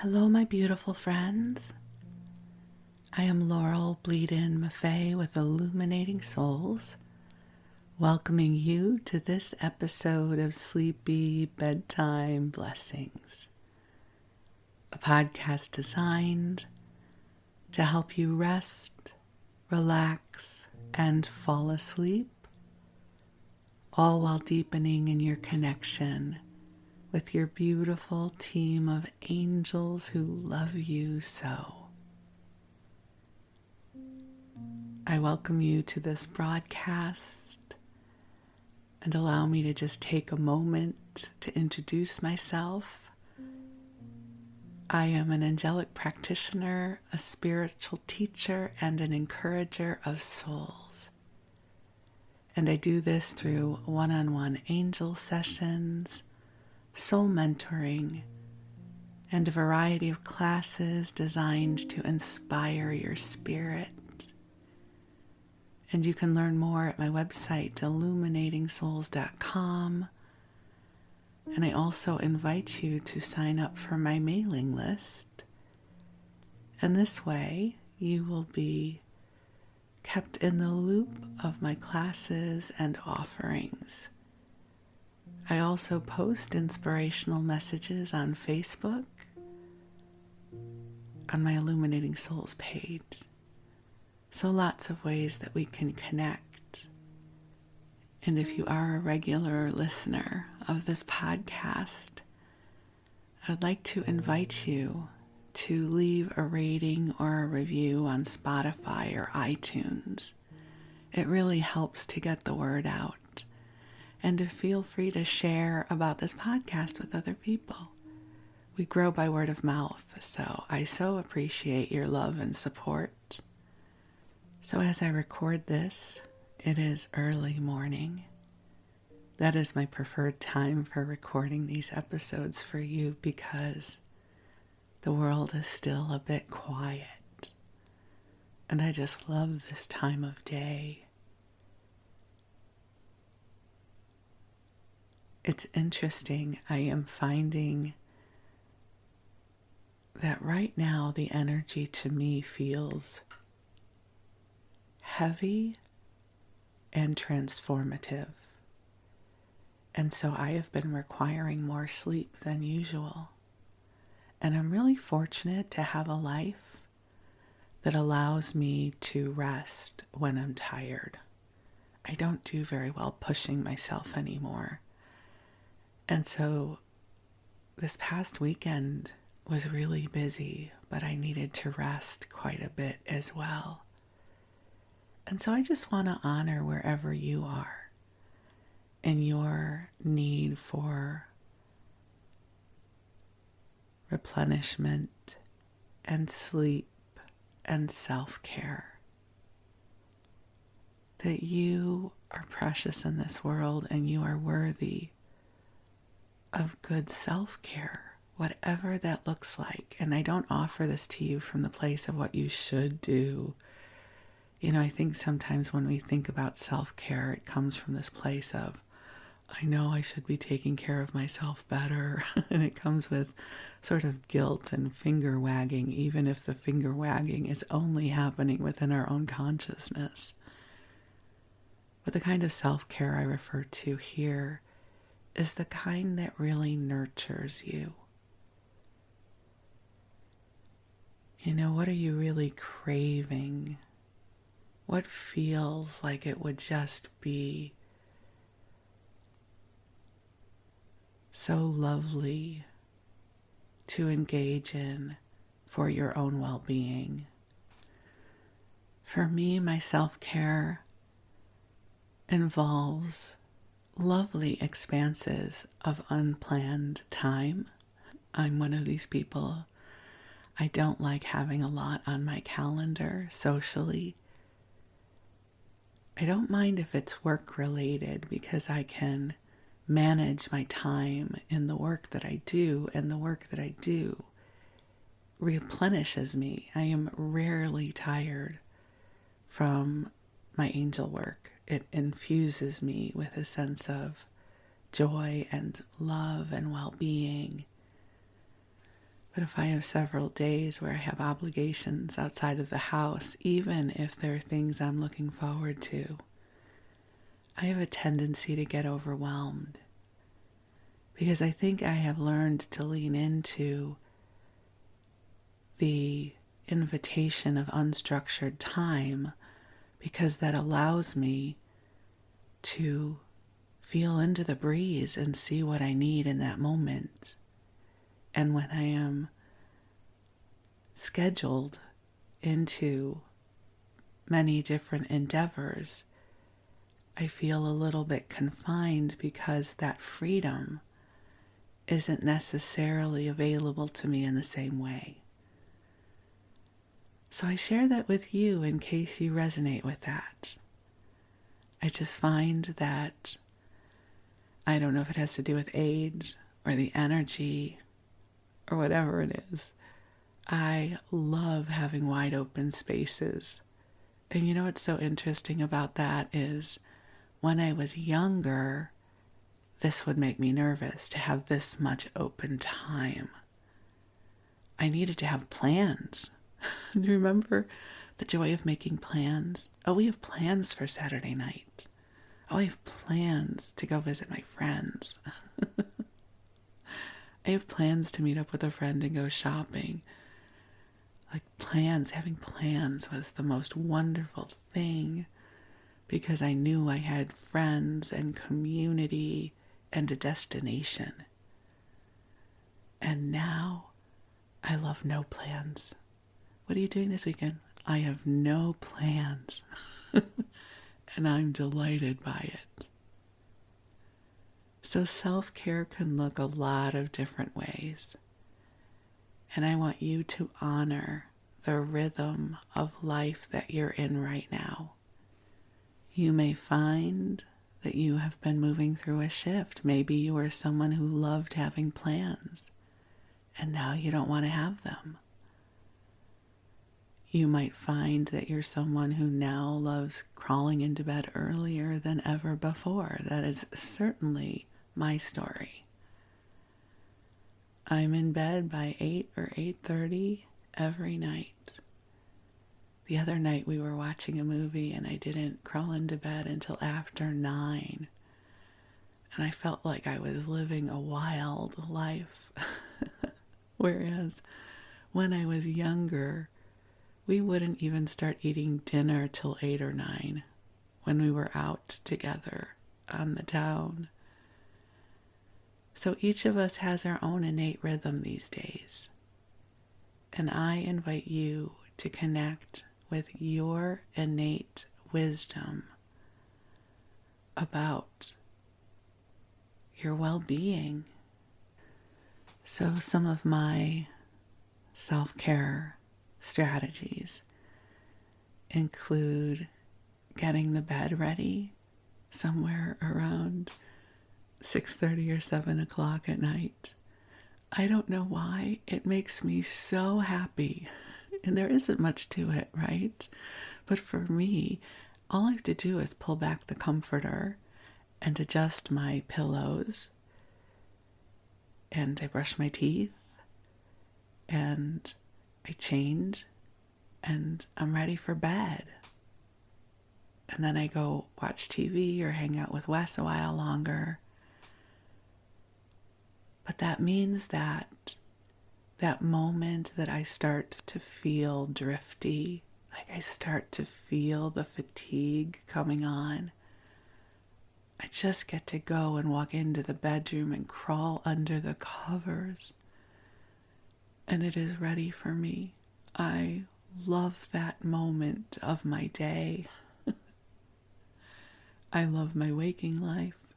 Hello, my beautiful friends. I am Laurel Bleadon-Maffei with Illuminating Souls, welcoming you to this episode of Sleepy Bedtime Blessings, a podcast designed to help you rest, relax, and fall asleep, all while deepening in your connection with your beautiful team of angels who love you so. I welcome you to this broadcast and allow me to just take a moment to introduce myself. I am an angelic practitioner, a spiritual teacher, and an encourager of souls. And I do this through one-on-one angel sessions, soul mentoring, and a variety of classes designed to inspire your spirit. And you can learn more at my website, illuminatingsouls.com. And I also invite you to sign up for my mailing list. And this way, you will be kept in the loop of my classes and offerings. I also post inspirational messages on Facebook, on my Illuminating Souls page. So lots of ways that we can connect. And if you are a regular listener of this podcast, I'd like to invite you to leave a rating or a review on Spotify or iTunes. It really helps to get the word out. And to feel free to share about this podcast with other people. We grow by word of mouth, so I so appreciate your love and support. So as I record this, it is early morning. That is my preferred time for recording these episodes for you because the world is still a bit quiet. And I just love this time of day. It's interesting, I am finding that right now the energy to me feels heavy and transformative. And so I have been requiring more sleep than usual. And I'm really fortunate to have a life that allows me to rest when I'm tired. I don't do very well pushing myself anymore. And so this past weekend was really busy, but I needed to rest quite a bit as well. And so I just want to honor wherever you are in your need for replenishment and sleep and self-care. That you are precious in this world and you are worthy of good self-care, whatever that looks like. And I don't offer this to you from the place of what you should do. You know, I think sometimes when we think about self-care, it comes from this place of, I know I should be taking care of myself better. And it comes with sort of guilt and finger wagging, even if the finger wagging is only happening within our own consciousness. But the kind of self-care I refer to here is the kind that really nurtures you. You know, what are you really craving? What feels like it would just be so lovely to engage in for your own well-being? For me, my self-care involves lovely expanses of unplanned time. I'm one of these people. I don't like having a lot on my calendar socially. I don't mind if it's work related because I can manage my time in the work that I do, and the work that I do replenishes me. I am rarely tired from my angel work. It infuses me with a sense of joy and love and well-being. But if I have several days where I have obligations outside of the house, even if there are things I'm looking forward to, I have a tendency to get overwhelmed. Because I think I have learned to lean into the invitation of unstructured time, because that allows me to feel into the breeze and see what I need in that moment. And when I am scheduled into many different endeavors, I feel a little bit confined because that freedom isn't necessarily available to me in the same way. So I share that with you in case you resonate with that. I just find that, I don't know if it has to do with age or the energy or whatever it is, I love having wide open spaces. And you know what's so interesting about that is when I was younger, this would make me nervous to have this much open time. I needed to have plans. Do you remember the joy of making plans? Oh, we have plans for Saturday night. Oh, I have plans to go visit my friends. I have plans to meet up with a friend and go shopping. Like plans, having plans was the most wonderful thing because I knew I had friends and community and a destination. And now I love no plans. What are you doing this weekend? I have no plans. And I'm delighted by it. So self-care can look a lot of different ways. And I want you to honor the rhythm of life that you're in right now. You may find that you have been moving through a shift. Maybe you are someone who loved having plans, and now you don't want to have them. You might find that you're someone who now loves crawling into bed earlier than ever before. That is certainly my story. I'm in bed by 8 or 8:30 every night. The other night we were watching a movie and I didn't crawl into bed until after 9. And I felt like I was living a wild life. Whereas when I was younger, we wouldn't even start eating dinner till 8 or 9 when we were out together on the town. So each of us has our own innate rhythm these days. And I invite you to connect with your innate wisdom about your well-being. So some of my self-care strategies include getting the bed ready somewhere around 6:30 or 7 o'clock at night. I don't know why. It makes me so happy. And there isn't much to it, right? But for me, all I have to do is pull back the comforter and adjust my pillows. And I brush my teeth. And I change. And I'm ready for bed. And then I go watch TV or hang out with Wes a while longer. But that means that moment that I start to feel drifty, like I start to feel the fatigue coming on, I just get to go and walk into the bedroom and crawl under the covers. And it is ready for me. I love that moment of my day. I love my waking life.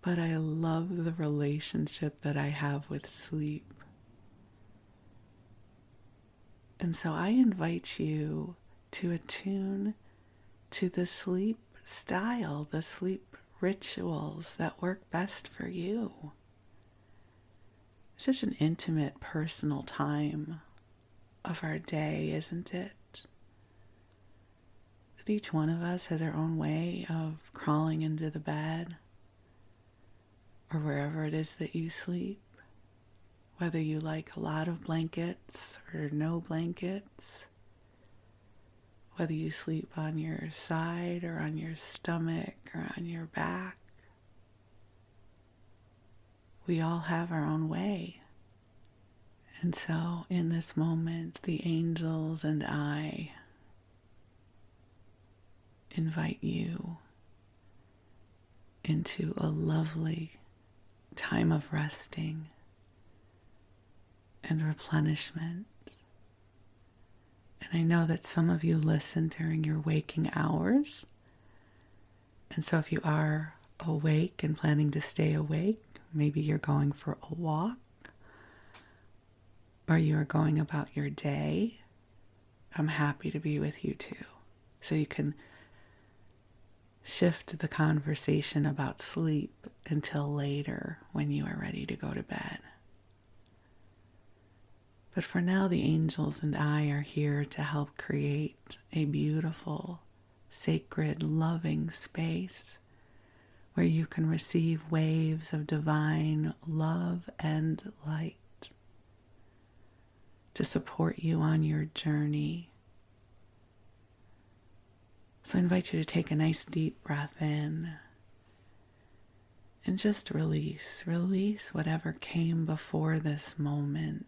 But I love the relationship that I have with sleep. And so I invite you to attune to the sleep style, the sleep rituals that work best for you. It's such an intimate, personal time of our day, isn't it? That each one of us has our own way of crawling into the bed, or wherever it is that you sleep, whether you like a lot of blankets or no blankets, whether you sleep on your side or on your stomach or on your back. We all have our own way. And so in this moment, the angels and I invite you into a lovely time of resting and replenishment. And I know that some of you listen during your waking hours. And so if you are awake and planning to stay awake, maybe you're going for a walk or you are going about your day, I'm happy to be with you too. So you can shift the conversation about sleep until later when you are ready to go to bed. But for now, the angels and I are here to help create a beautiful, sacred, loving space where you can receive waves of divine love and light to support you on your journey. So I invite you to take a nice deep breath in and just release whatever came before this moment.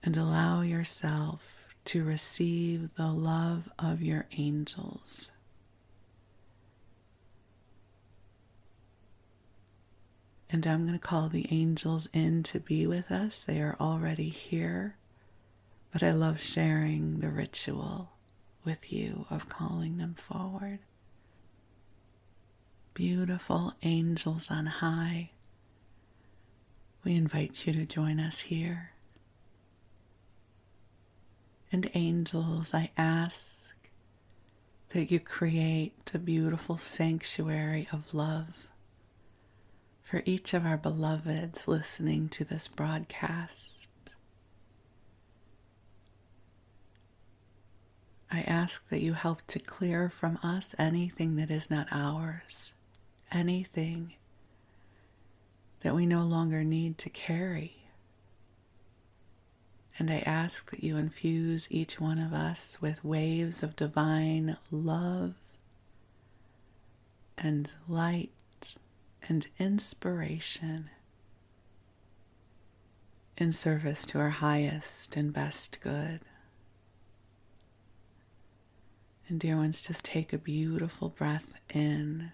And allow yourself to receive the love of your angels. And I'm going to call the angels in to be with us. They are already here, but I love sharing the ritual with you of calling them forward. Beautiful angels on high, we invite you to join us here. And angels, I ask that you create a beautiful sanctuary of love for each of our beloveds listening to this broadcast. I ask that you help to clear from us anything that is not ours, anything that we no longer need to carry. And I ask that you infuse each one of us with waves of divine love and light and inspiration in service to our highest and best good. And dear ones, just take a beautiful breath in.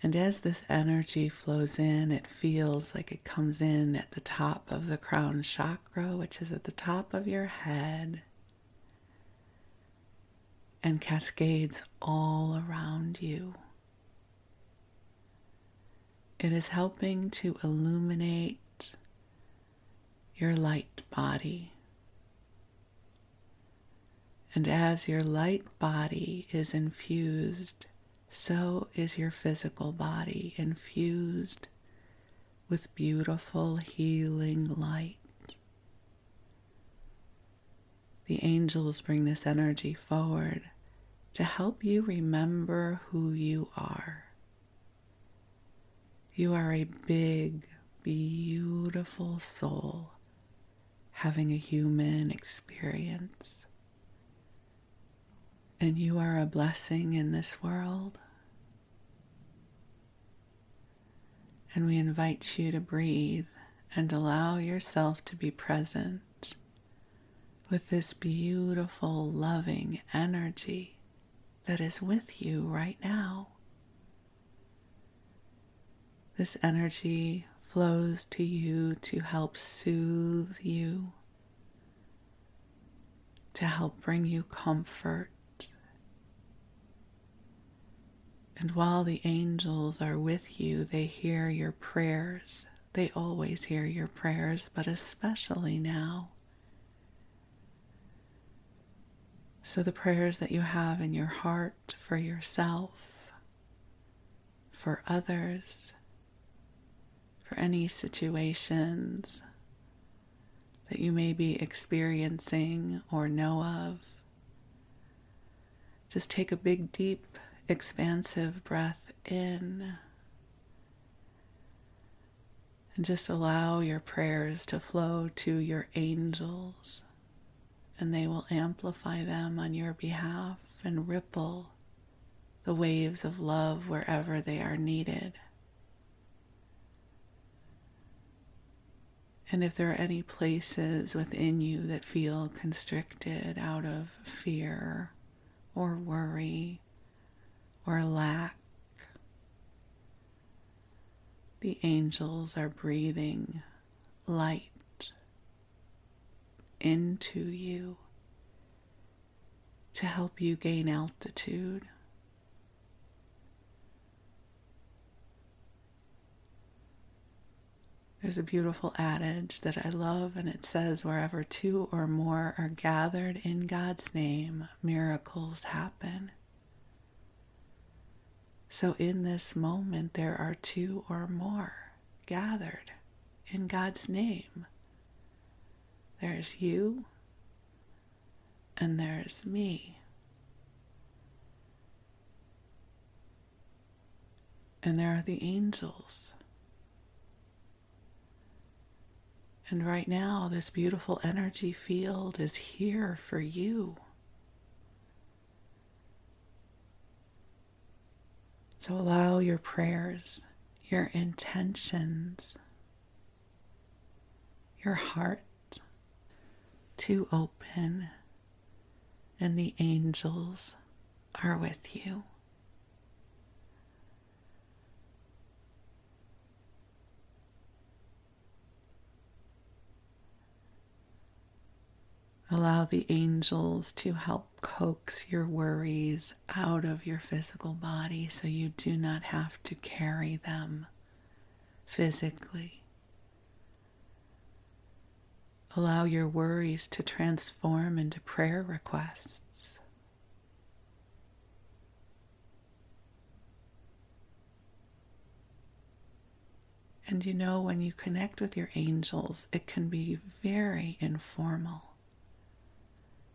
And as this energy flows in, it feels like it comes in at the top of the crown chakra, which is at the top of your head, and cascades all around you. It is helping to illuminate your light body. And as your light body is infused, so is your physical body infused with beautiful healing light. The angels bring this energy forward to help you remember who you are. You are a big, beautiful soul having a human experience. And you are a blessing in this world. And we invite you to breathe and allow yourself to be present with this beautiful, loving energy that is with you right now. This energy flows to you to help soothe you, to help bring you comfort. And while the angels are with you, they hear your prayers. They always hear your prayers, but especially now. So the prayers that you have in your heart for yourself, for others, for any situations that you may be experiencing or know of, just take a big, deep, expansive breath in And just allow your prayers to flow to your angels, and they will amplify them on your behalf and ripple the waves of love wherever they are needed. And if there are any places within you that feel constricted out of fear or worry or lack, the angels are breathing light into you to help you gain altitude. There's a beautiful adage that I love, and it says, wherever two or more are gathered in God's name, miracles happen. So in this moment, there are two or more gathered in God's name. There's you, and there's me. And there are the angels. And right now, this beautiful energy field is here for you. So allow your prayers, your intentions, your heart to open, and the angels are with you. Allow the angels to help coax your worries out of your physical body so you do not have to carry them physically. Allow your worries to transform into prayer requests. And you know, when you connect with your angels, it can be very informal.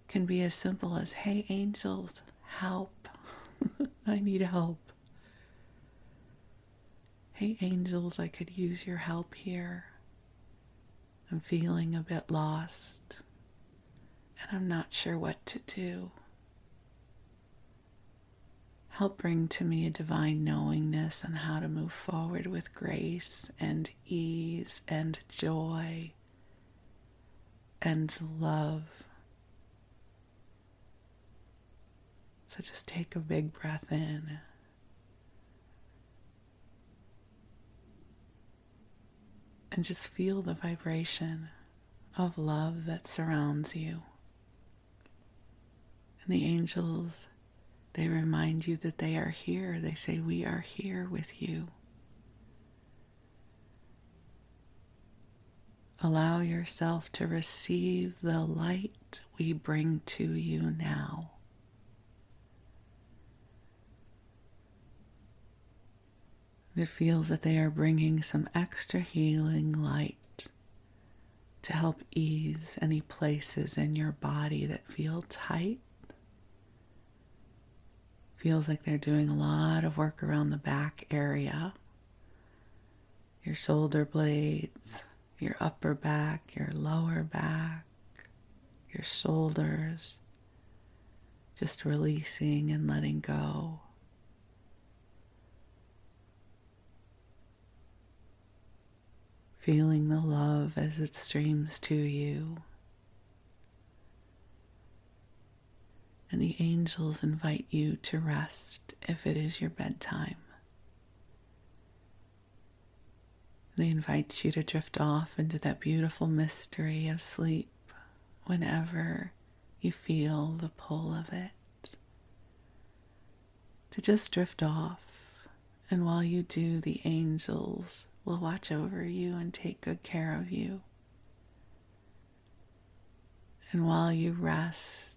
Can be as simple as, hey angels, help. I need help. Hey angels, I could use your help here. I'm feeling a bit lost, and I'm not sure what to do. Help bring to me a divine knowingness on how to move forward with grace and ease and joy and love. So just take a big breath in. And just feel the vibration of love that surrounds you. And the angels, they remind you that they are here. They say, we are here with you. Allow yourself to receive the light we bring to you now. It feels that they are bringing some extra healing light to help ease any places in your body that feel tight. Feels like they're doing a lot of work around the back area. Your shoulder blades, your upper back, your lower back, your shoulders. Just releasing and letting go. Feeling the love as it streams to you. And the angels invite you to rest if it is your bedtime. They invite you to drift off into that beautiful mystery of sleep whenever you feel the pull of it. To just drift off, and while you do, the angels will watch over you and take good care of you. And while you rest,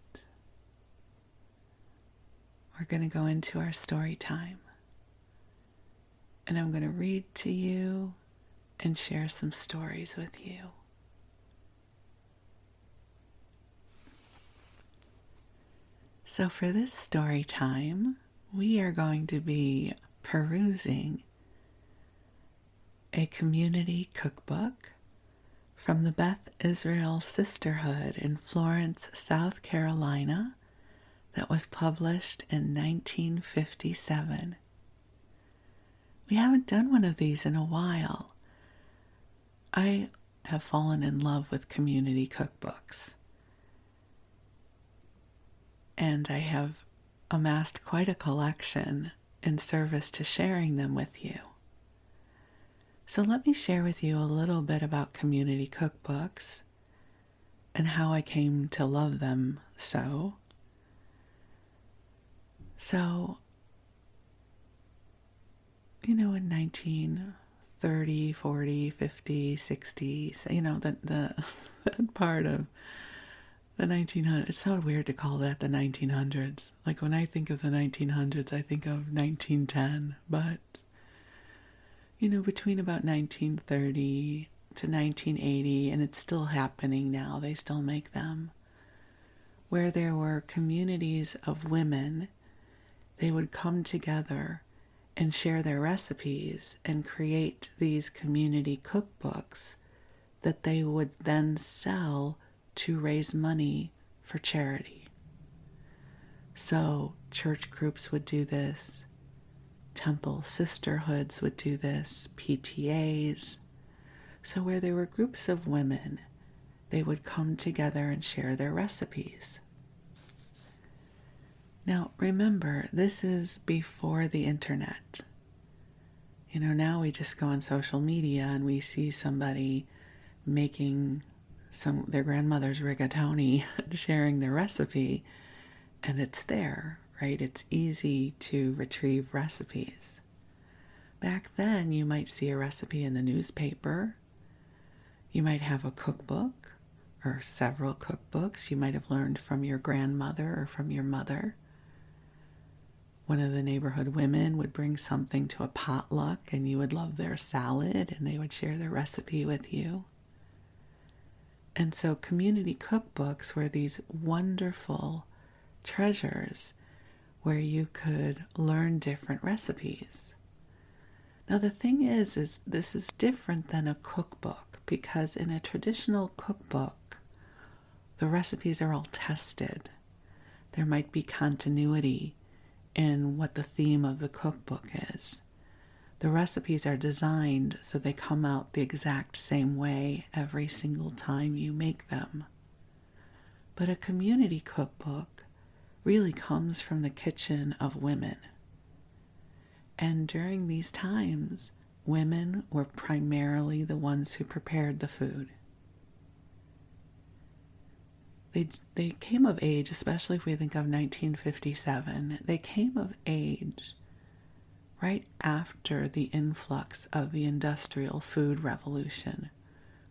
we're going to go into our story time. And I'm going to read to you and share some stories with you. So for this story time, we are going to be perusing a community cookbook from the Beth Israel Sisterhood in Florence, South Carolina, that was published in 1957. We haven't done one of these in a while. I have fallen in love with community cookbooks, and I have amassed quite a collection in service to sharing them with you. So let me share with you a little bit about community cookbooks and how I came to love them so. So, in 1930, 40, 50, 60, that part of the 1900s. It's so weird to call that the 1900s. Like when I think of the 1900s, I think of 1910. But, between about 1930 to 1980, and it's still happening now, they still make them, where there were communities of women. They would come together and share their recipes and create these community cookbooks that they would then sell to raise money for charity. So church groups would do this, temple sisterhoods would do this, PTAs. So where there were groups of women, they would come together and share their recipes. Now, remember, this is before the internet. Now we just go on social media and we see somebody making their grandmother's rigatoni, sharing their recipe, and it's there, right? It's easy to retrieve recipes. Back then, you might see a recipe in the newspaper. You might have a cookbook or several cookbooks you might have learned from your grandmother or from your mother. One of the neighborhood women would bring something to a potluck and you would love their salad and they would share their recipe with you. And so community cookbooks were these wonderful treasures where you could learn different recipes. Now the thing is this is different than a cookbook, because in a traditional cookbook, the recipes are all tested. There might be continuity in what the theme of the cookbook is. The recipes are designed so they come out the exact same way every single time you make them. But a community cookbook really comes from the kitchen of women. And during these times, women were primarily the ones who prepared the food. They came of age, especially if we think of 1957, they came of age right after the influx of the industrial food revolution,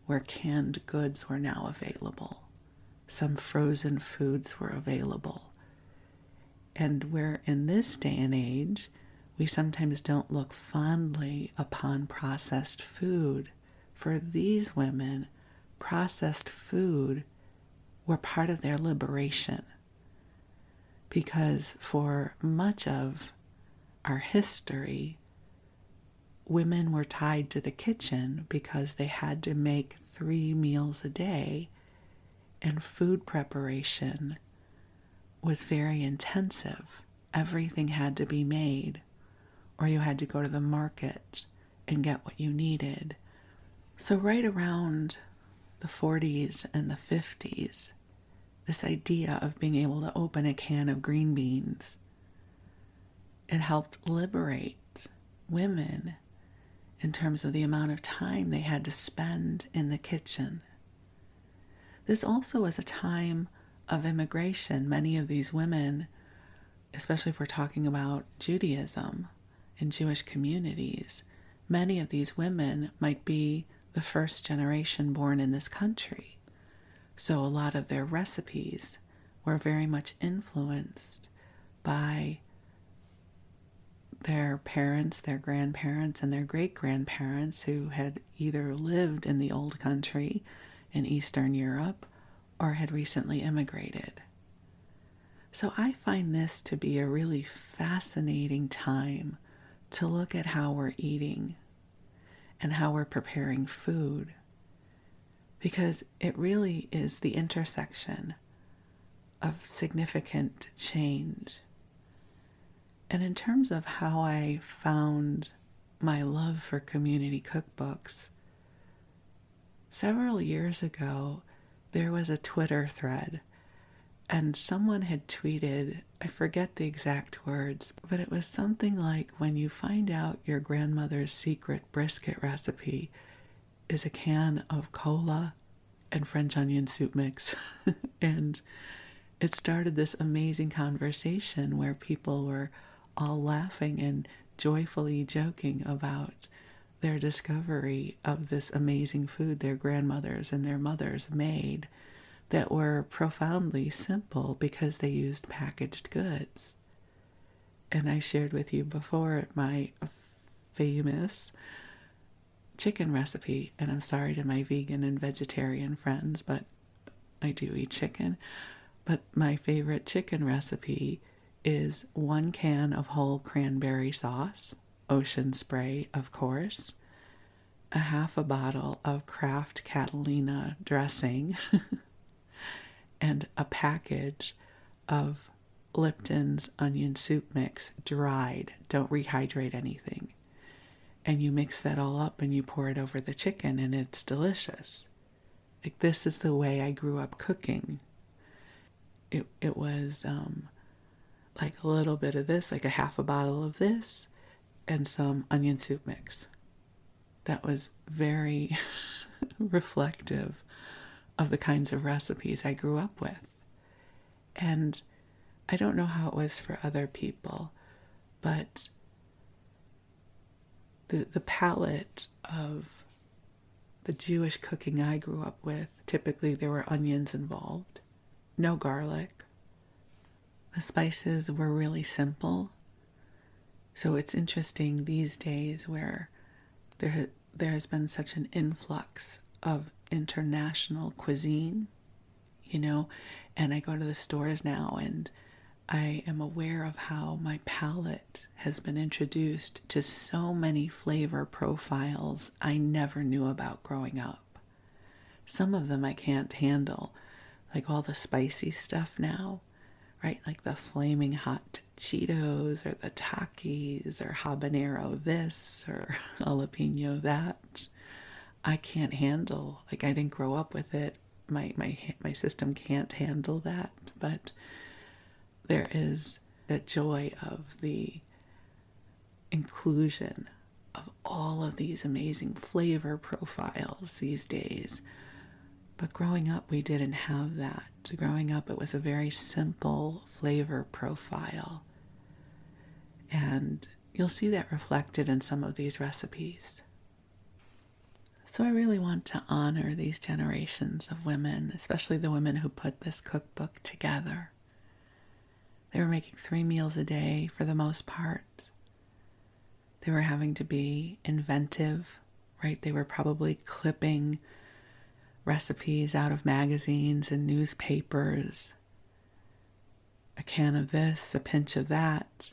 where canned goods were now available. Some frozen foods were available. And where in this day and age, we sometimes don't look fondly upon processed food, for these women, processed food were part of their liberation, because for much of our history, women were tied to the kitchen because they had to make 3 meals a day, and food preparation was very intensive. Everything had to be made, or you had to go to the market and get what you needed. So right around the 40s and the 50s, this idea of being able to open a can of green beans, it helped liberate women in terms of the amount of time they had to spend in the kitchen. This also was a time of immigration. Many of these women, especially if we're talking about Judaism and Jewish communities, many of these women might be the first generation born in this country. So a lot of their recipes were very much influenced by their parents, their grandparents, and their great-grandparents who had either lived in the old country in Eastern Europe or had recently immigrated. So I find this to be a really fascinating time to look at how we're eating and how we're preparing food, because it really is the intersection of significant change. And in terms of how I found my love for community cookbooks, several years ago, there was a Twitter thread, and someone had tweeted, I forget the exact words, but it was something like, when you find out your grandmother's secret brisket recipe is a can of cola and French onion soup mix. And it started this amazing conversation where people were all laughing and joyfully joking about their discovery of this amazing food their grandmothers and their mothers made that were profoundly simple because they used packaged goods. And I shared with you before my famous chicken recipe, and I'm sorry to my vegan and vegetarian friends, but I do eat chicken. But my favorite chicken recipe is 1 can of whole cranberry sauce, ocean spray, of course, a half a bottle of Kraft Catalina dressing, and a package of Lipton's onion soup mix, dried. Don't rehydrate anything. And you mix that all up and you pour it over the chicken, and it's delicious. Like, this is the way I grew up cooking. It was like a little bit of this, like a half a bottle of this, and some onion soup mix. That was very reflective of the kinds of recipes I grew up with. And I don't know how it was for other people, but the palette of the Jewish cooking I grew up with, typically there were onions involved, no garlic. The spices were really simple. So it's interesting these days where there has been such an influx of international cuisine, and I go to the stores now and I am aware of how my palate has been introduced to so many flavor profiles I never knew about growing up. Some of them I can't handle, like all the spicy stuff now, right? Like the flaming hot Cheetos or the Takis or habanero this or jalapeno that. I can't handle. Like, I didn't grow up with it. My system can't handle that. But there is the joy of the inclusion of all of these amazing flavor profiles these days. But growing up, we didn't have that. Growing up, it was a very simple flavor profile. And you'll see that reflected in some of these recipes. So I really want to honor these generations of women, especially the women who put this cookbook together. They were making 3 meals a day for the most part. They were having to be inventive, right? They were probably clipping recipes out of magazines and newspapers. A can of this, a pinch of that.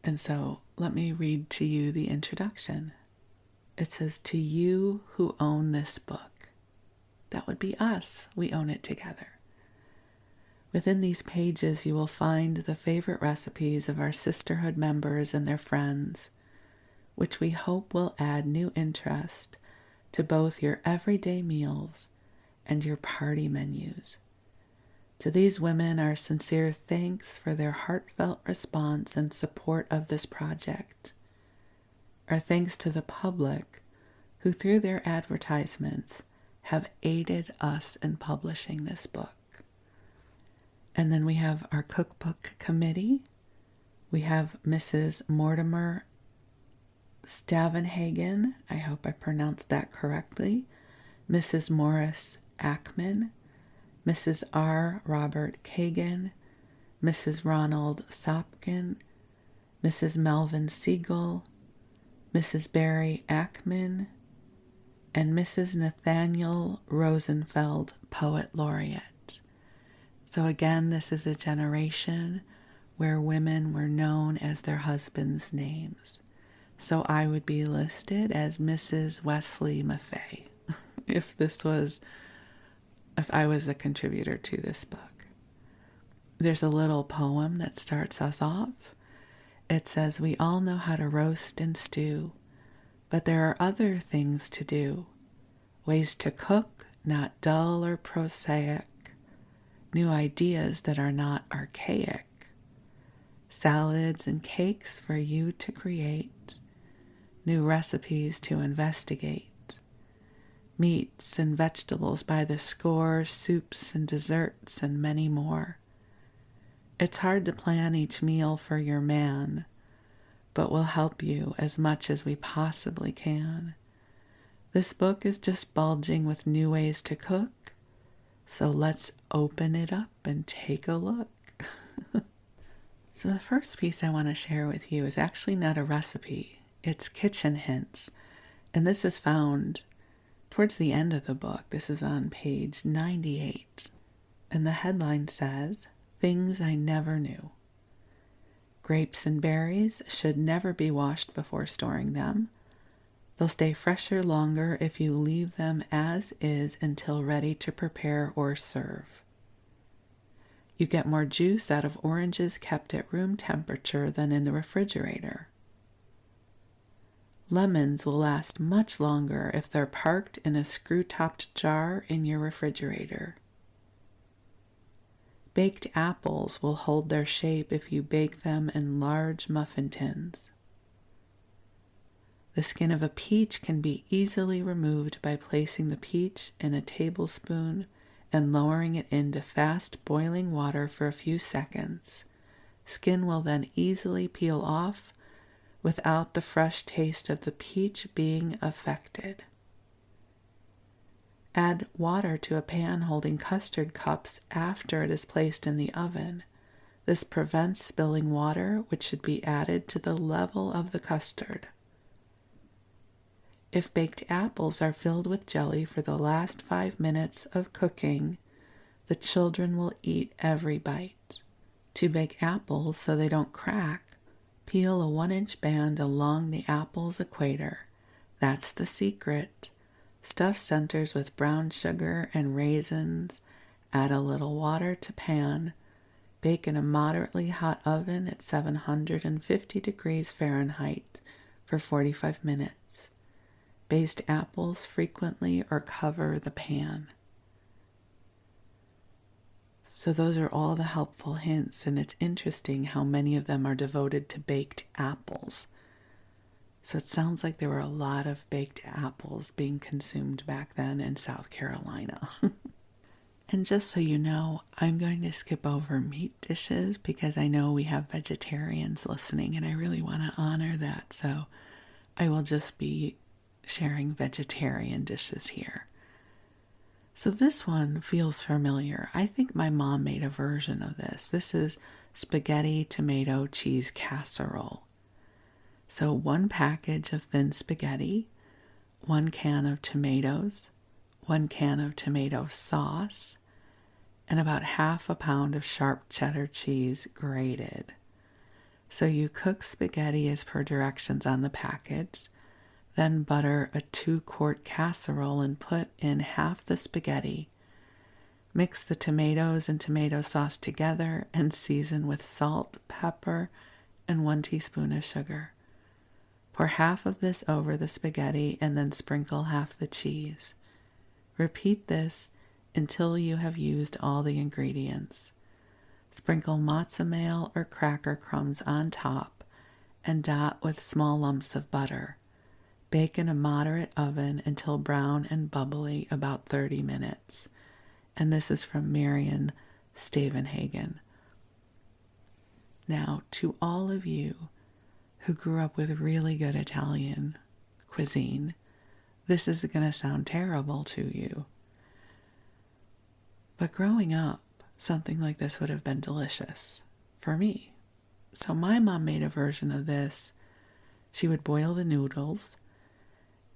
And so let me read to you the introduction. It says, "To you who own this book." That would be us. We own it together. Within these pages, you will find the favorite recipes of our sisterhood members and their friends, which we hope will add new interest to both your everyday meals and your party menus. To these women, our sincere thanks for their heartfelt response and support of this project. Our thanks to the public who, through their advertisements, have aided us in publishing this book. And then we have our cookbook committee. We have Mrs. Mortimer Stavenhagen, I hope I pronounced that correctly, Mrs. Morris Ackman, Mrs. R. Robert Kagan, Mrs. Ronald Sopkin, Mrs. Melvin Siegel, Mrs. Barry Ackman, and Mrs. Nathaniel Rosenfeld, Poet Laureate. So again, this is a generation where women were known as their husbands' names. So I would be listed as Mrs. Wesley Maffei if I was a contributor to this book. There's a little poem that starts us off. It says, "We all know how to roast and stew, but there are other things to do. Ways to cook, not dull or prosaic. New ideas that are not archaic. Salads and cakes for you to create. New recipes to investigate. Meats and vegetables by the score, soups and desserts and many more. It's hard to plan each meal for your man, but we'll help you as much as we possibly can. This book is just bulging with new ways to cook, so let's open it up and take a look." So the first piece I want to share with you is actually not a recipe. It's kitchen hints, and this is found towards the end of the book. This is on page 98, and the headline says, "Things I Never Knew." Grapes and berries should never be washed before storing them. They'll stay fresher longer if you leave them as is until ready to prepare or serve. You get more juice out of oranges kept at room temperature than in the refrigerator. Lemons will last much longer if they're parked in a screw-topped jar in your refrigerator. Baked apples will hold their shape if you bake them in large muffin tins. The skin of a peach can be easily removed by placing the peach in a tablespoon and lowering it into fast boiling water for a few seconds. Skin will then easily peel off without the fresh taste of the peach being affected. Add water to a pan holding custard cups after it is placed in the oven. This prevents spilling water, which should be added to the level of the custard. If baked apples are filled with jelly for the last 5 minutes of cooking, the children will eat every bite. To bake apples so they don't crack, peel a 1-inch band along the apple's equator. That's the secret. Stuff centers with brown sugar and raisins. Add a little water to pan. Bake in a moderately hot oven at 750 degrees Fahrenheit for 45 minutes. Baste apples frequently or cover the pan. So those are all the helpful hints, and it's interesting how many of them are devoted to baked apples. So it sounds like there were a lot of baked apples being consumed back then in South Carolina. And just so you know, I'm going to skip over meat dishes because I know we have vegetarians listening and I really want to honor that. So I will just be sharing vegetarian dishes here. So this one feels familiar. I think my mom made a version of this. This is spaghetti tomato cheese casserole. So 1 package of thin spaghetti, 1 can of tomatoes, 1 can of tomato sauce, and about half a pound of sharp cheddar cheese grated. So you cook spaghetti as per directions on the package. Then butter a 2-quart casserole and put in half the spaghetti. Mix the tomatoes and tomato sauce together and season with salt, pepper, and 1 teaspoon of sugar. Pour half of this over the spaghetti and then sprinkle half the cheese. Repeat this until you have used all the ingredients. Sprinkle mozzarella or cracker crumbs on top and dot with small lumps of butter. Bake in a moderate oven until brown and bubbly, about 30 minutes. And this is from Marion Stavenhagen. Now, to all of you who grew up with really good Italian cuisine, this is going to sound terrible to you. But growing up, something like this would have been delicious for me. So my mom made a version of this. She would boil the noodles.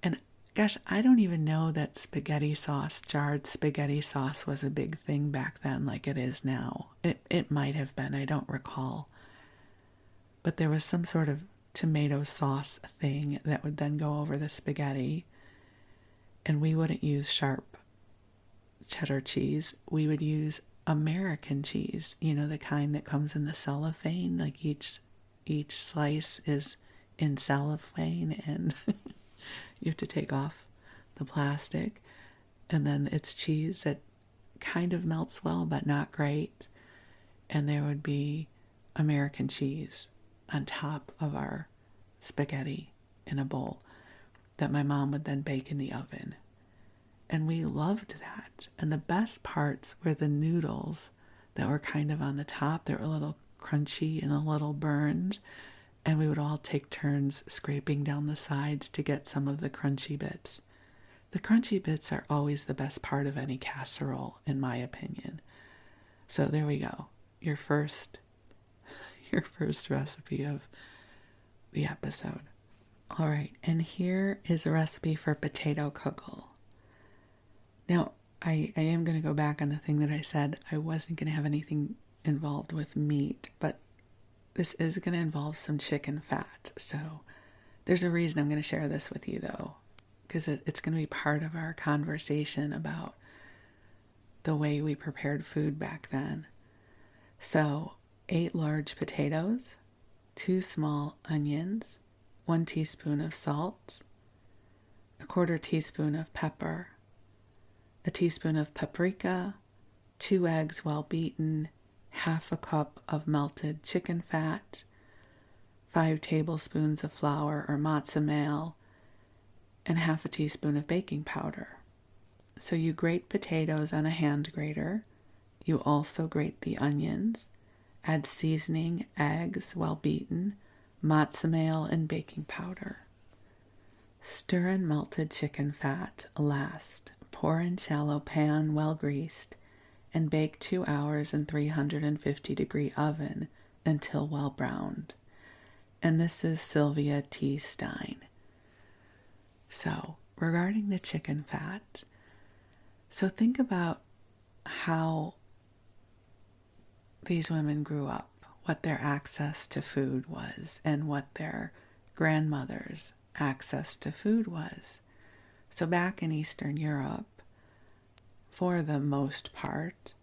And gosh, I don't even know that spaghetti sauce, jarred spaghetti sauce, was a big thing back then like it is now. It might have been, I don't recall. But there was some sort of tomato sauce thing that would then go over the spaghetti. And we wouldn't use sharp cheddar cheese. We would use American cheese, the kind that comes in the cellophane. Like each slice is in cellophane, and you have to take off the plastic. And then it's cheese that kind of melts well, but not great. And there would be American cheese on top of our spaghetti in a bowl that my mom would then bake in the oven. And we loved that. And the best parts were the noodles that were kind of on the top. They were a little crunchy and a little burned. And we would all take turns scraping down the sides to get some of the crunchy bits. The crunchy bits are always the best part of any casserole, in my opinion. So there we go. Your first recipe of the episode. All right, and here is a recipe for potato kugel. Now, I am going to go back on the thing that I said. I wasn't going to have anything involved with meat, but this is going to involve some chicken fat. So there's a reason I'm going to share this with you, though, because it's going to be part of our conversation about the way we prepared food back then. So 8 large potatoes, 2 small onions, 1 teaspoon of salt, 1/4 teaspoon of pepper, a teaspoon of paprika, 2 eggs well beaten, 1/2 cup of melted chicken fat, 5 tablespoons of flour or matzo meal, and 1/2 teaspoon of baking powder. So you grate potatoes on a hand grater. You also grate the onions, add seasoning, eggs well beaten, matzo meal, and baking powder. Stir in melted chicken fat last. Pour in shallow pan well greased and bake 2 hours in 350-degree oven until well browned. And this is Sylvia T. Stein. So, regarding the chicken fat, so think about how these women grew up, what their access to food was, and what their grandmother's access to food was. So back in Eastern Europe, for the most part,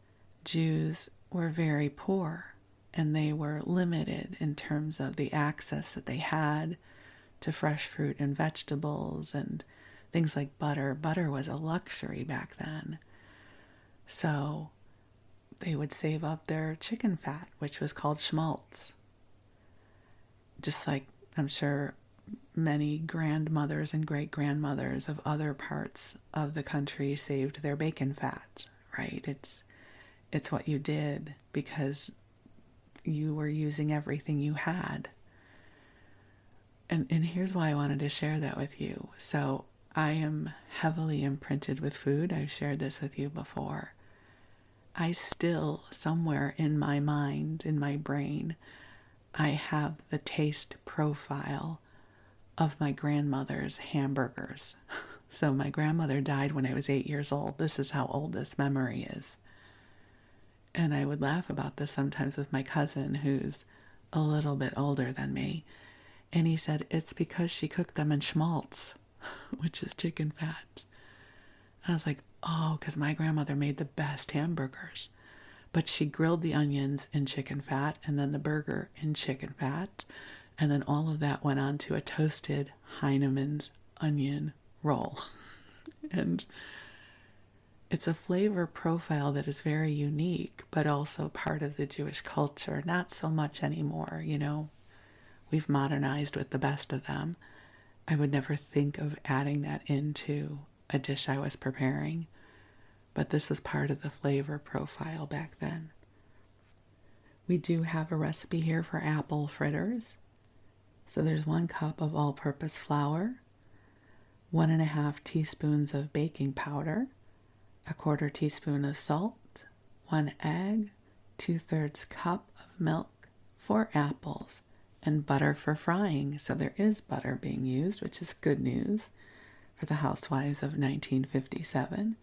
Jews were very poor, and they were limited in terms of the access that they had to fresh fruit and vegetables and things like butter. Butter was a luxury back then. So they would save up their chicken fat, which was called schmaltz. Just like I'm sure many grandmothers and great-grandmothers of other parts of the country saved their bacon fat, right? It's what you did because you were using everything you had. And here's why I wanted to share that with you. So I am heavily imprinted with food. I've shared this with you before. I still, somewhere in my mind, in my brain, I have the taste profile of my grandmother's hamburgers. So my grandmother died when I was 8 years old. This is how old this memory is. And I would laugh about this sometimes with my cousin, who's a little bit older than me. And he said, it's because she cooked them in schmaltz, which is chicken fat. And I was like, oh, because my grandmother made the best hamburgers. But she grilled the onions in chicken fat and then the burger in chicken fat. And then all of that went on to a toasted Heinemann's onion roll. And it's a flavor profile that is very unique, but also part of the Jewish culture. Not so much anymore, We've modernized with the best of them. I would never think of adding that into a dish I was preparing, but this was part of the flavor profile back then. We do have a recipe here for apple fritters. So there's 1 cup of all-purpose flour, 1.5 teaspoons of baking powder, 1/4 teaspoon of salt, 1 egg, 2/3 cup of milk, 4 apples, and butter for frying. So there is butter being used, which is good news for the housewives of 1957.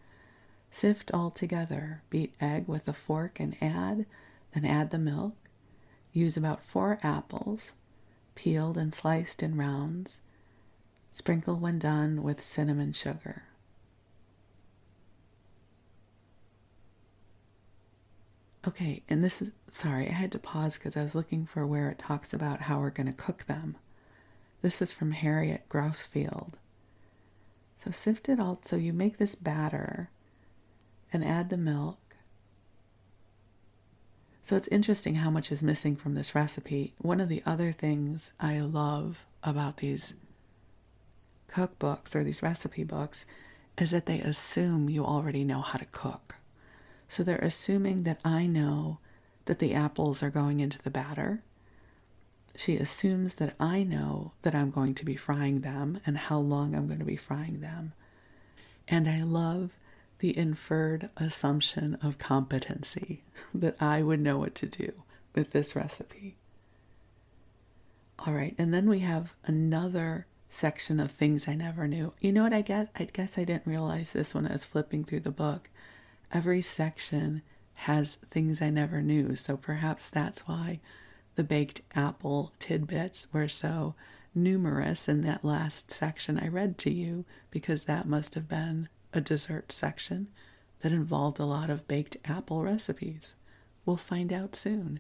Sift all together. Beat egg with a fork and then add the milk. Use about 4 apples. peeled and sliced in rounds. Sprinkle when done with cinnamon sugar. Okay, and this is, sorry, I had to pause because I was looking for where it talks about how we're going to cook them. This is from Harriet Grousfield. So sift it all, so you make this batter and add the milk. So it's interesting how much is missing from this recipe. One of the other things I love about these cookbooks or these recipe books is that they assume you already know how to cook. So they're assuming that I know that the apples are going into the batter. She assumes that I know that I'm going to be frying them and how long I'm going to be frying them. And I love the inferred assumption of competency, that I would know what to do with this recipe. All right, and then we have another section of things I never knew. You know what I guess? I guess I didn't realize this when I was flipping through the book. Every section has things I never knew, so perhaps that's why the baked apple tidbits were so numerous in that last section I read to you, because that must have been a dessert section that involved a lot of baked apple recipes. We'll find out soon.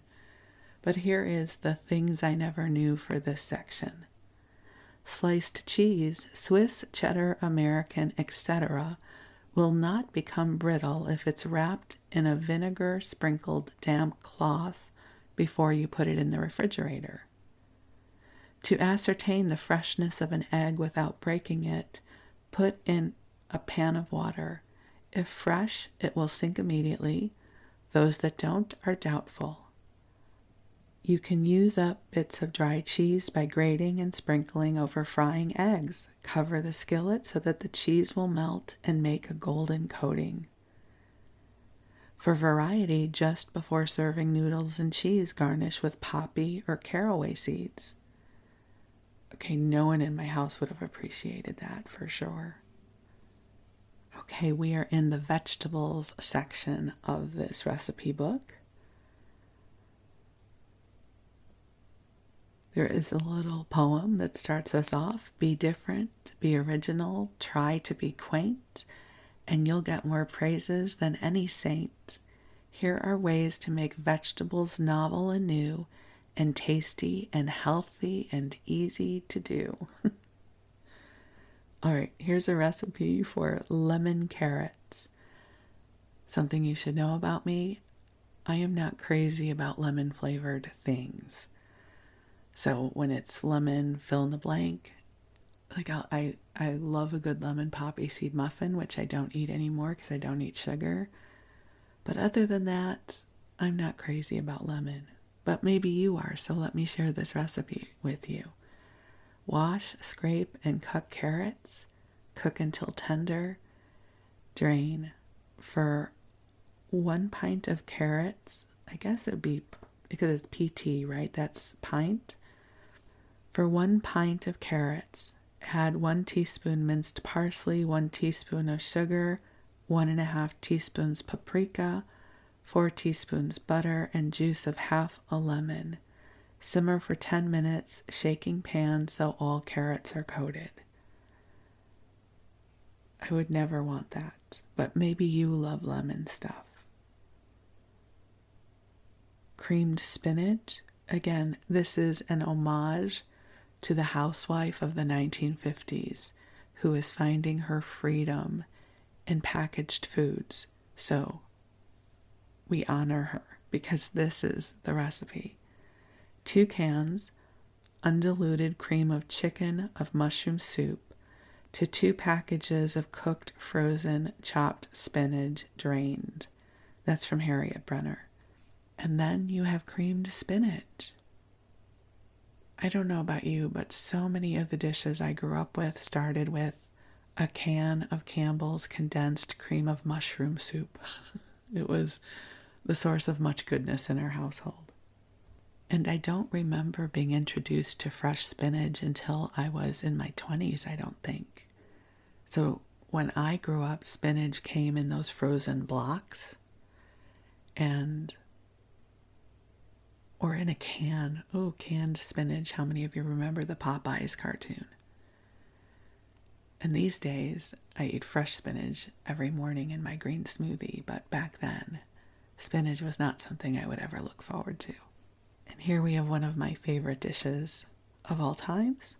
But here is the things I never knew for this section. Sliced cheese, Swiss, cheddar, American, etc., will not become brittle if it's wrapped in a vinegar-sprinkled damp cloth before you put it in the refrigerator. To ascertain the freshness of an egg without breaking it, put in a pan of water. If fresh, it will sink immediately. Those that don't are doubtful. You can use up bits of dry cheese by grating and sprinkling over frying eggs. Cover the skillet so that the cheese will melt and make a golden coating. For variety, just before serving noodles and cheese, garnish with poppy or caraway seeds. Okay, no one in my house would have appreciated that for sure. Okay, we are in the vegetables section of this recipe book. There is a little poem that starts us off. Be different, be original, try to be quaint, and you'll get more praises than any saint. Here are ways to make vegetables novel and new, and tasty and healthy and easy to do. All right, here's a recipe for lemon carrots. Something you should know about me, I am not crazy about lemon flavored things. So when it's lemon, fill in the blank, like I love a good lemon poppy seed muffin, which I don't eat anymore because I don't eat sugar. But other than that, I'm not crazy about lemon. But maybe you are, so let me share this recipe with you. Wash, scrape, and cut carrots. Cook until tender. Drain. For 1 pint of carrots, I guess it would be, because it's PT, right? That's pint. For 1 pint of carrots, add 1 teaspoon minced parsley, 1 teaspoon of sugar, 1.5 teaspoons paprika, 4 teaspoons butter, and juice of half a lemon. Simmer for 10 minutes, shaking pan so all carrots are coated. I would never want that, but maybe you love lemon stuff. Creamed spinach. Again, this is an homage to the housewife of the 1950s who is finding her freedom in packaged foods. So we honor her because this is the recipe. 2 cans, undiluted cream of chicken of mushroom soup to 2 packages of cooked frozen chopped spinach drained. That's from Harriet Brenner. And then you have creamed spinach. I don't know about you, but so many of the dishes I grew up with started with a can of Campbell's condensed cream of mushroom soup. It was the source of much goodness in our household. And I don't remember being introduced to fresh spinach until I was in my 20s, I don't think. So when I grew up, spinach came in those frozen blocks. And or in a can. Oh, canned spinach. How many of you remember the Popeyes cartoon? And these days, I eat fresh spinach every morning in my green smoothie, but back then, spinach was not something I would ever look forward to. And here we have one of my favorite dishes of all times.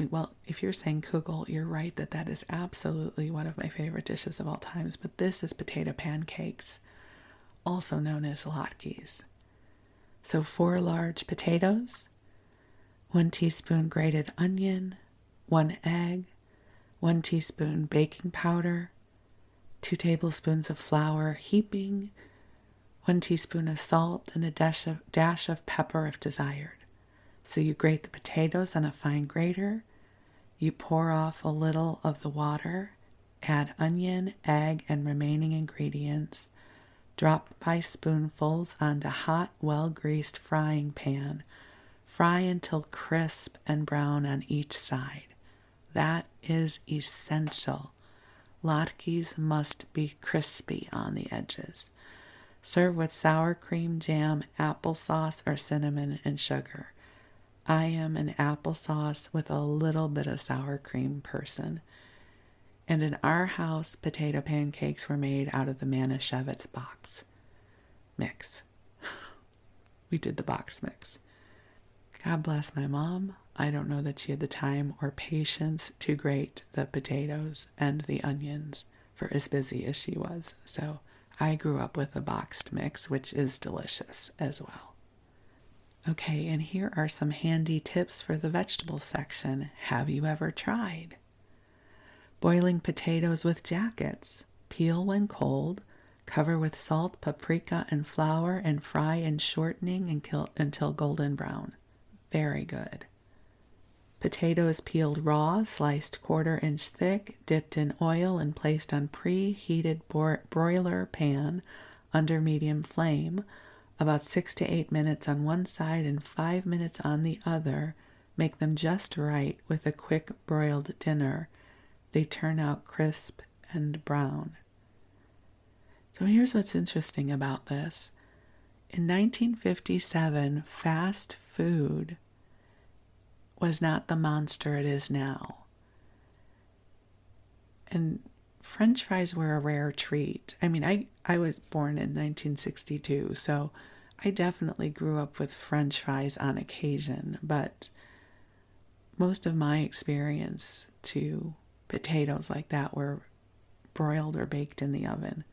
Well, if you're saying kugel, you're right that is absolutely one of my favorite dishes of all times, but this is potato pancakes, also known as latkes. So 4 large potatoes, 1 teaspoon grated onion, 1 egg, 1 teaspoon baking powder, 2 tablespoons of flour heaping, 1 teaspoon of salt, and a dash of pepper if desired. So you grate the potatoes on a fine grater, you pour off a little of the water, add onion, egg, and remaining ingredients, drop by spoonfuls onto hot, well-greased frying pan. Fry until crisp and brown on each side. That is essential. Latkes must be crispy on the edges. Serve with sour cream, jam, applesauce, or cinnamon and sugar. I am an applesauce with a little bit of sour cream person. And in our house, potato pancakes were made out of the Manischewitz box mix. We did the box mix. God bless my mom. I don't know that she had the time or patience to grate the potatoes and the onions for as busy as she was. So I grew up with a boxed mix, which is delicious as well. Okay, and here are some handy tips for the vegetable section. Have you ever tried? Boiling potatoes with jackets. Peel when cold, cover with salt, paprika, and flour, and fry in shortening until golden brown. Very good. Potatoes peeled raw, sliced 1/4 inch thick, dipped in oil, and placed on preheated broiler pan under medium flame. About 6 to 8 minutes on one side and 5 minutes on the other. Make them just right with a quick broiled dinner. They turn out crisp and brown. So here's what's interesting about this. In 1957, fast food was not the monster it is now. And French fries were a rare treat. I mean, I was born in 1962, so I definitely grew up with French fries on occasion, but most of my experience to potatoes like that were broiled or baked in the oven.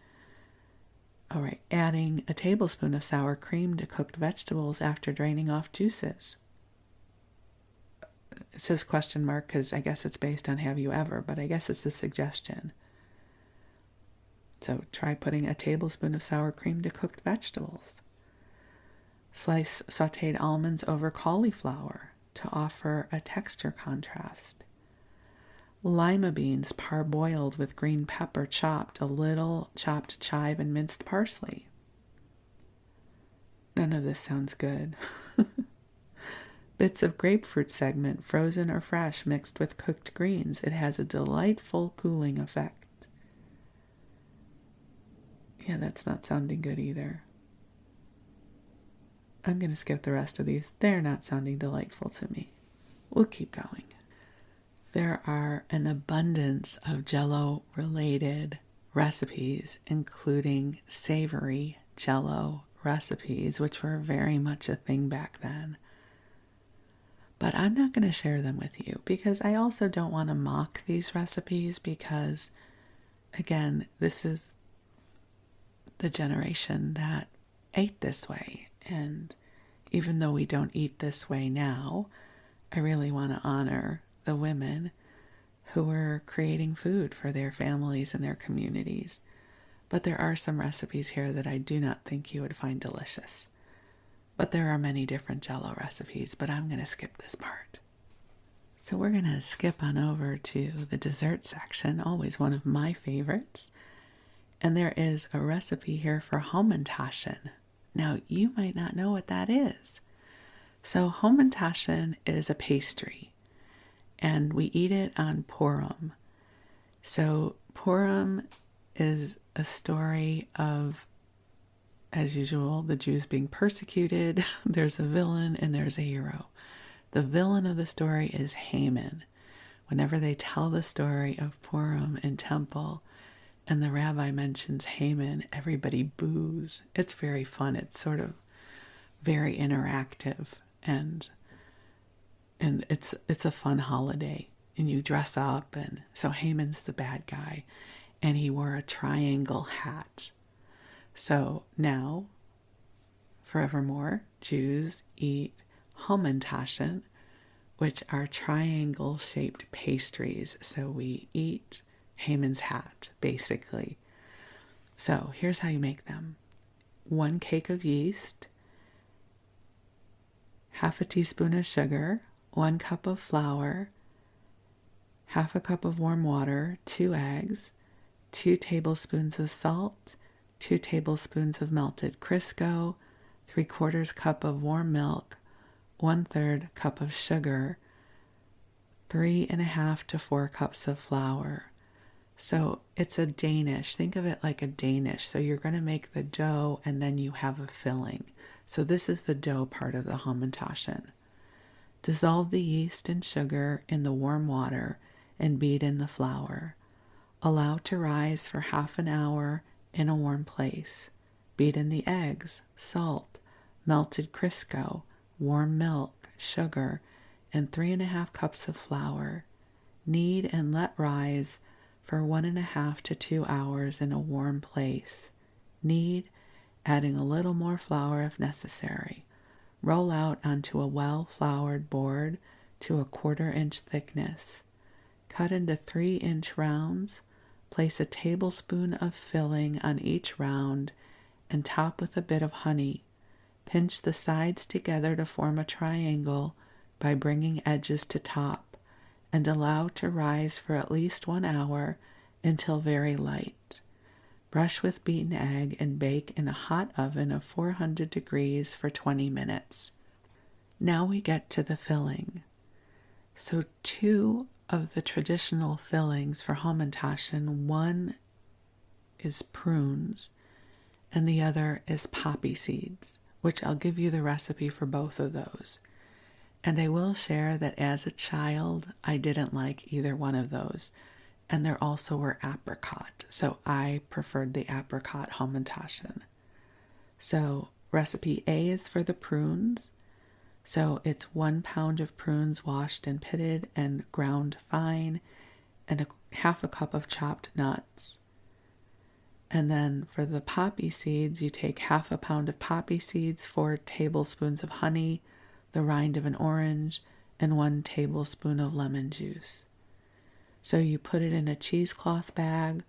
All right, adding a tablespoon of sour cream to cooked vegetables after draining off juices. It says question mark because I guess it's based on have you ever, but I guess it's a suggestion. So try putting a tablespoon of sour cream to cooked vegetables. Slice sautéed almonds over cauliflower to offer a texture contrast. Lima beans parboiled with green pepper chopped, a little chopped chive, and minced parsley. None of this sounds good. Bits of grapefruit segment, frozen or fresh, mixed with cooked greens. It has a delightful cooling effect. Yeah, that's not sounding good either. I'm going to skip the rest of these. They're not sounding delightful to me. We'll keep going. There are an abundance of Jell-O-related recipes, including savory Jell-O recipes, which were very much a thing back then. But I'm not going to share them with you because I also don't want to mock these recipes because, again, this is the generation that ate this way. And even though we don't eat this way now, I really want to honor the women who were creating food for their families and their communities. But there are some recipes here that I do not think you would find delicious. But there are many different Jell-O recipes, but I'm going to skip this part. So we're going to skip on over to the dessert section, always one of my favorites. And there is a recipe here for hamentashen. Now, you might not know what that is. So hamentashen is a pastry, and we eat it on Purim. So Purim is a story of as usual, the Jews being persecuted. There's a villain and there's a hero. The villain of the story is Haman. Whenever they tell the story of Purim in temple and the rabbi mentions Haman, everybody boos. It's very fun. It's sort of very interactive, and it's a fun holiday. And you dress up, and so Haman's the bad guy, and he wore a triangle hat. So now, forevermore, Jews eat hamentashen, which are triangle-shaped pastries. So we eat Haman's hat, basically. So here's how you make them. 1 cake of yeast, half a teaspoon of sugar, 1 cup of flour, half a cup of warm water, 2 eggs, 2 tablespoons of salt, 2 tablespoons of melted Crisco, 3/4 cup of warm milk, 1/3 cup of sugar, 3.5 to 4 cups of flour. So it's a Danish. Think of it like a Danish. So you're going to make the dough and then you have a filling. So this is the dough part of the hamentashen. Dissolve the yeast and sugar in the warm water and beat in the flour. Allow to rise for half an hour in a warm place. Beat in the eggs, salt, melted Crisco, warm milk, sugar, and 3.5 cups of flour. Knead and let rise for 1.5 to 2 hours in a warm place. Knead, adding a little more flour if necessary. Roll out onto a well-floured board to a 1/4 inch thickness. Cut into 3-inch rounds. Place a tablespoon of filling on each round and top with a bit of honey. Pinch the sides together to form a triangle by bringing edges to top, and allow to rise for at least 1 hour until very light. Brush with beaten egg and bake in a hot oven of 400 degrees for 20 minutes. Now we get to the filling. So 2 of the traditional fillings for hamentashen, one is prunes and the other is poppy seeds, which I'll give you the recipe for both of those. And I will share that as a child, I didn't like either one of those. And there also were apricot, so I preferred the apricot hamentashen. So recipe A is for the prunes. So it's 1 pound of prunes washed and pitted and ground fine, and half a cup of chopped nuts. And then for the poppy seeds, you take half a pound of poppy seeds, 4 tablespoons of honey, the rind of an orange, and 1 tablespoon of lemon juice. So you put it in a cheesecloth bag,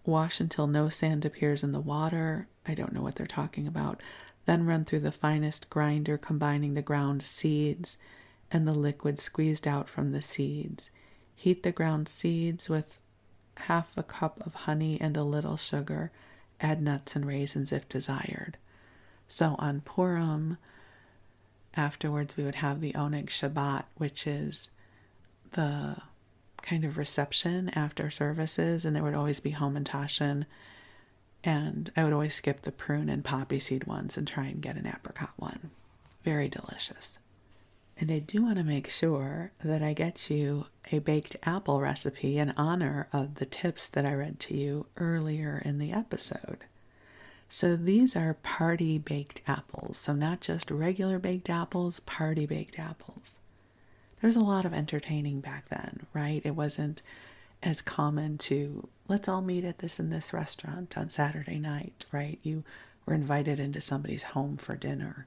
wash until no sand appears in the water. I don't know what they're talking about. Then run through the finest grinder, combining the ground seeds and the liquid squeezed out from the seeds. Heat the ground seeds with half a cup of honey and a little sugar. Add nuts and raisins if desired. So on Purim, afterwards we would have the Oneg Shabbat, which is the kind of reception after services, and there would always be hamentashen, and I would always skip the prune and poppy seed ones and try and get an apricot one. Very delicious. And I do want to make sure that I get you a baked apple recipe in honor of the tips that I read to you earlier in the episode. So these are party baked apples. So not just regular baked apples, party baked apples. There was a lot of entertaining back then, right? It wasn't as common to, let's all meet at this and this restaurant on Saturday night, right? You were invited into somebody's home for dinner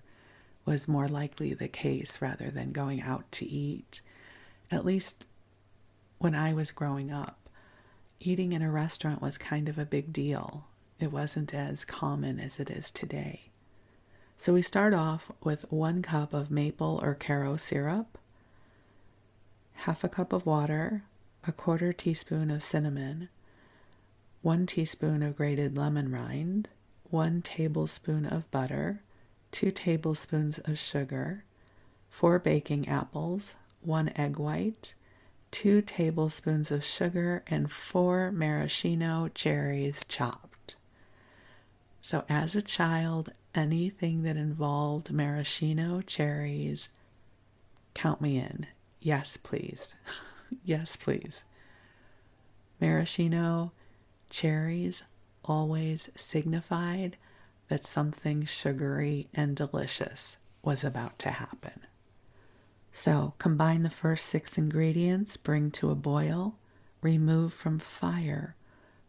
was more likely the case rather than going out to eat. At least when I was growing up, eating in a restaurant was kind of a big deal. It wasn't as common as it is today. So we start off with 1 cup of maple or Caro syrup, half a cup of water, a 1/4 teaspoon of cinnamon, 1 teaspoon of grated lemon rind, 1 tablespoon of butter, 2 tablespoons of sugar, 4 baking apples, 1 egg white, 2 tablespoons of sugar, and 4 maraschino cherries chopped. So as a child, anything that involved maraschino cherries, count me in. Yes, please. Yes, please. Maraschino cherries always signified that something sugary and delicious was about to happen. So combine the first 6 ingredients, bring to a boil, remove from fire,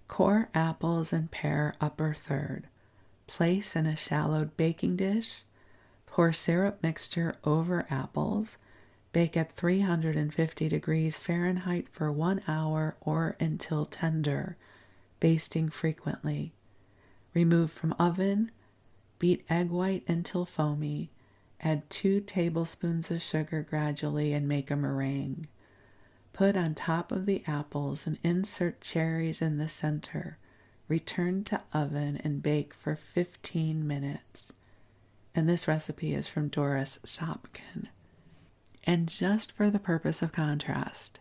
core apples and pare upper third, place in a shallowed baking dish, pour syrup mixture over apples, bake at 350 degrees Fahrenheit for 1 hour or until tender, basting frequently. Remove from oven, beat egg white until foamy, add 2 tablespoons of sugar gradually and make a meringue. Put on top of the apples and insert cherries in the center. Return to oven and bake for 15 minutes. And this recipe is from Doris Sopkin. And just for the purpose of contrast,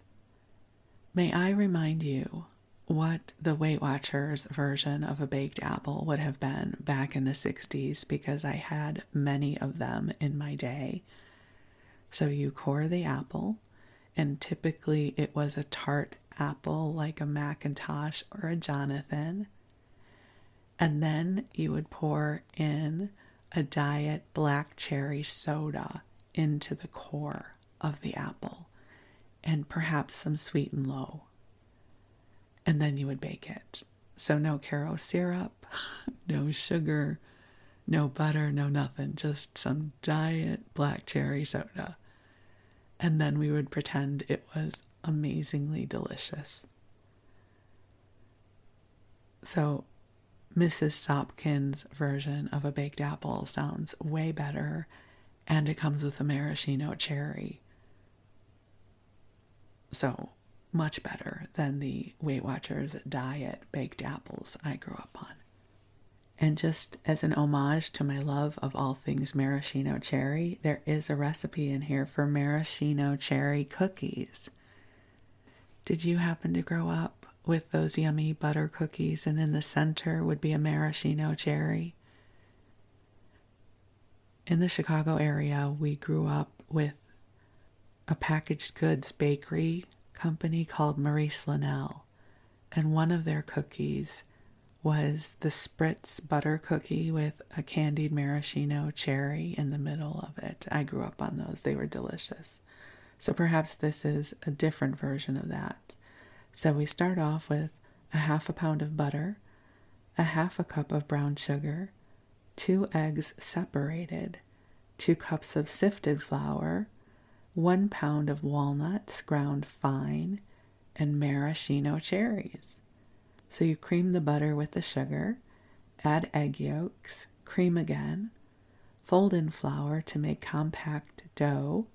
may I remind you what the Weight Watchers version of a baked apple would have been back in the 60s, because I had many of them in my day. So you core the apple, and typically it was a tart apple like a hamentashen or a Jonathan. And then you would pour in a diet black cherry soda into the core of the apple, and perhaps some sweet and low. And then you would bake it. So no Caro syrup, no sugar, no butter, no nothing, just some diet black cherry soda. And then we would pretend it was amazingly delicious. So Mrs. Sopkin's version of a baked apple sounds way better, and it comes with a maraschino cherry. So much better than the Weight Watchers diet baked apples I grew up on. And just as an homage to my love of all things maraschino cherry, there is a recipe in here for maraschino cherry cookies. Did you happen to grow up with those yummy butter cookies and in the center would be a maraschino cherry? In the Chicago area, we grew up with a packaged goods bakery company called Maurice Linnell, and one of their cookies was the Spritz butter cookie with a candied maraschino cherry in the middle of it. I grew up on those. They were delicious. So perhaps this is a different version of that. So we start off with a half a pound of butter, a half a cup of brown sugar, 2 eggs separated, 2 cups of sifted flour, 1 pound of walnuts ground fine, and maraschino cherries. So you cream the butter with the sugar, add egg yolks, cream again, fold in flour to make compact dough,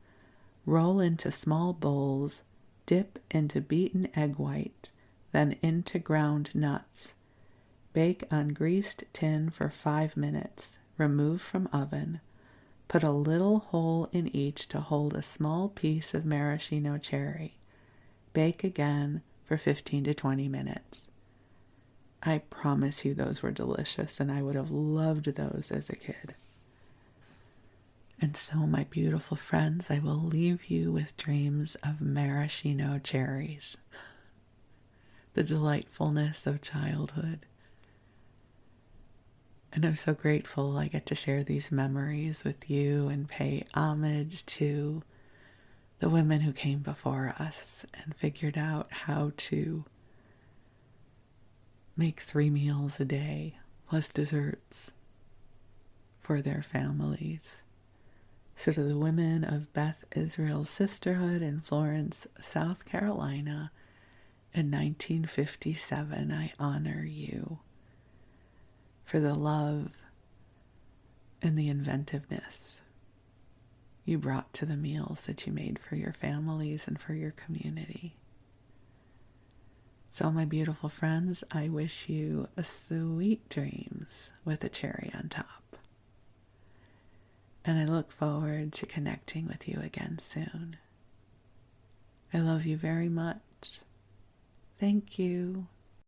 roll into small bowls, dip into beaten egg white, then into ground nuts. Bake on greased tin for 5 minutes, remove from oven. Put a little hole in each to hold a small piece of maraschino cherry. Bake again for 15 to 20 minutes. I promise you those were delicious, and I would have loved those as a kid. And so, my beautiful friends, I will leave you with dreams of maraschino cherries. The delightfulness of childhood. And I'm so grateful I get to share these memories with you and pay homage to the women who came before us and figured out how to make 3 meals a day plus desserts for their families. So to the women of Beth Israel Sisterhood in Florence, South Carolina in 1957, I honor you for the love and the inventiveness you brought to the meals that you made for your families and for your community. So, my beautiful friends, I wish you a sweet dreams with a cherry on top. And I look forward to connecting with you again soon. I love you very much. Thank you.